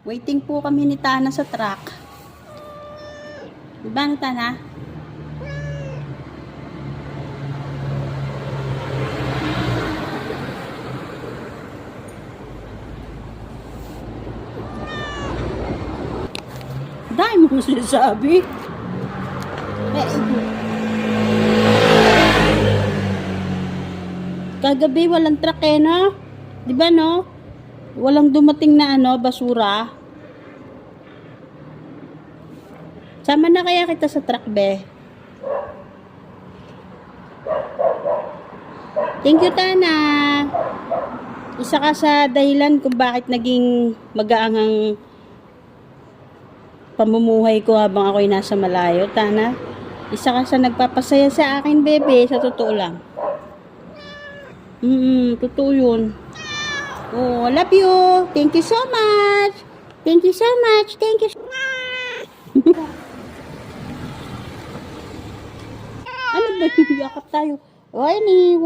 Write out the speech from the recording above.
Waiting po kami ni Tana sa truck. Diba na Tana? Dahil mo sinasabi. Kagabi walang truck eh, no? Diba no? Walang dumating na basura. Sama na kaya kita sa truck, be. Thank you, Tana. Isa ka sa dahilan kung bakit naging magaangang pamumuhay ko habang ako'y nasa malayo, Tana. Isa ka sa nagpapasaya sa akin, bebe. Sa totoo lang. Totoo yun. Oh, love you. Thank you so much. Thank you so much. Thank you. Ano ba? Yakap tayo. Whiny.